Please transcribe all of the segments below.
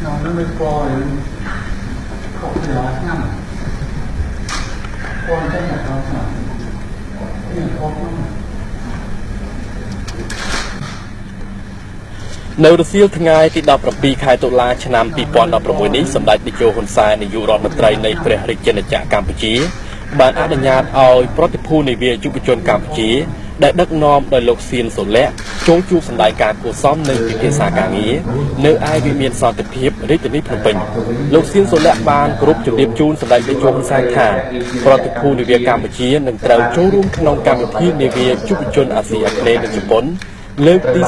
nó mới coi không thể nói ngăn quan trọng là sao mà cái khó lắm នៅរសៀលថ្ងៃទី 17 ខែតុលាឆ្នាំ 2016 នេះសម្ដេចតេជោហ៊ុនសែននាយករដ្ឋមន្ត្រីនៃព្រះរាជាណាចក្រកម្ពុជាបានអនុញ្ញាតឲ្យប្រតិភូនាវាយុវជនកម្ពុជាដែលដឹកនាំដោយលោកសៀនសូលាក់ចូលជួបសម្ដែងការគួរសមនិងពិភាក្សាការងារនៅឯវិមានសន្តិភាពរាជធានីភ្នំពេញលោកសៀនសូលាក់បានគោរពជម្រាបជូនសម្ដេចតេជោហ៊ុនសែនថាប្រតិភូនាវាកម្ពុជានឹងត្រូវចូលរួមក្នុងកម្មវិធីនាវាយុវជនអាស៊ីអាគ្នេយ៍និងជប៉ុនលើកទី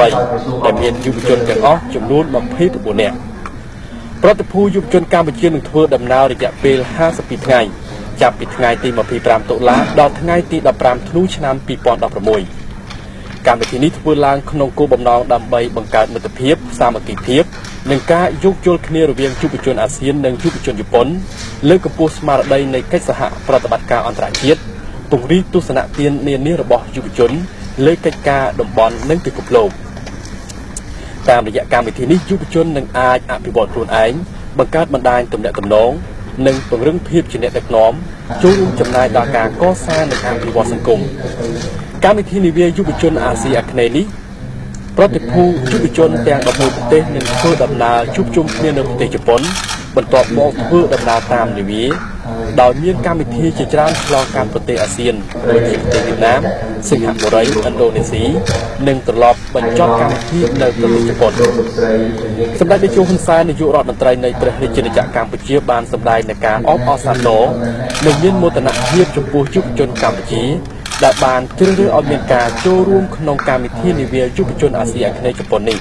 43 ដែលមានយុវជនទាំងអស់ចំនួន 29 នាក់ប្រតិភូយុវជនកម្ពុជានឹងធ្វើដំណើររយៈពេល 52 ថ្ងៃចាប់ពីថ្ងៃទី 25 តុលាដល់ថ្ងៃទី 15 ធ្នូឆ្នាំ 2016 កម្មវិធីនេះធ្វើឡើងក្នុងគោលបំណងដើម្បីបង្កើតមិត្តភាពសាមគ្គីភាពនិងការយោគយល់គ្នារវាងយុវជនអាស៊ាននិងយុវជនជប៉ុនលើកកម្ពស់ស្មារតីនៃកិច្ចសហប្រតិបត្តិការអន្តរជាតិពង្រីកទស្សនៈទាននានារបស់យុវជនលើកិច្ចការតំបន់និងពិភពលោកតាមរយៈកម្មវិធីនេះយុវជននឹងអាចអភិវឌ្ឍខ្លួនឯងបង្កើតបណ្ដាញទំនាក់ទំនងនិងពង្រឹងភាពជាអ្នកដឹកនាំចូលរួមចំណាយដល់ការកសាងនិងអភិវឌ្ឍសង្គមកម្មវិធីនាវាយុវជនអាស៊ីអាគ្នេយ៍នេះប្រតិភូយុវជនទាំង11ប្រទេសនឹងធ្វើដំណើរជួបជុំគ្នានៅប្រទេសជប៉ុនបន្ទាប់មកធ្វើដំណើរតាមនាវាដោយមានកម្មវិធីជាច្រើនឆ្លងកាត់ប្រទេសអាស៊ានដូចជាប្រទេសវៀតណាមសិង្ហបុរីឥណ្ឌូនេស៊ីនិងត្រឡប់បញ្ចប់កម្មវិធីនៅប្រទេសជប៉ុនសម្ដេចតេជោហ៊ុនសែននាយករដ្ឋមន្ត្រីនៃព្រះរាជាណាចក្រកម្ពុជាបានសម្ដែងនូវការអបអរសាទរនិងមានមោទនភាពចំពោះយុវជនកម្ពុជាដែលបានជ្រើសរើសឲ្យមានការចូលរួមក្នុងកម្មវិធីនាវាយុវជនអាស៊ីអាគ្នេយ៍ជប៉ុននេះ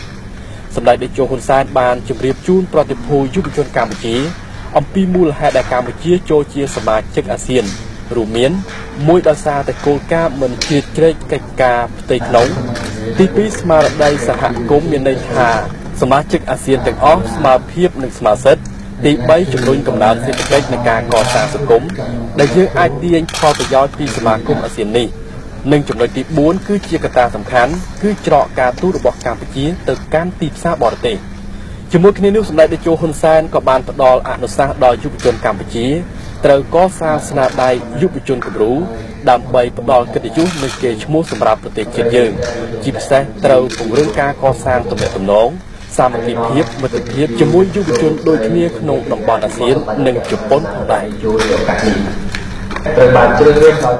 សម្ដេចតេជោហ៊ុនសែនបានជម្រាបជូនប្រតិភូយុវជនកម្ពុជាអំពីមូលហេតុដែលកម្ពុជាចូលជាសមាជិកអាស៊ានរួមមានមួយដោយសារតែគោលការណ៍មិនជ្រៀតជ្រែកកិច្ចការផ្ទៃក្នុងទីពីរស្មារតីសហគមន៍មានន័យថាសមាជិកអាស៊ានទាំងអស់ស្មើភាពនិងស្មើសិទ្ធិទី3ជំរុញកំណើនសេដ្ឋកិច្ចនិងការកសាងសង្គមដែលយើងអាចទាញផលប្រយោជន៍ពីសមាគមអាស៊ាននេះនិងចំណុចទី4គឺជាកត្តាសំខាន់គឺច្រកការទូតរបស់កម្ពុជាទៅកាន់ទីផ្សារបរទេសជាមួយគ្នានេះសម្ដេចតេជោហ៊ុនសែនក៏បានផ្ដល់អនុសាសន៍ដល់យុវជនកម្ពុជាត្រូវកសាងស្នាដៃយុវជនគំរូដើម្បីផ្ដល់កិត្តិយសនិងកេរ្តិ៍ឈ្មោះសម្រាប់ប្រទេសជាតិយើងជាពិសេសត្រូវពង្រឹងការកសាងទំនាក់ទំនងសាមគ្គីភាពមិត្តភាពជាមួយយុវជនដូចគ្នាក្នុងតំបន់អាស៊ាននិងជប៉ុនផងដែរ ត្រូវបានជ្រើសរើសដោយ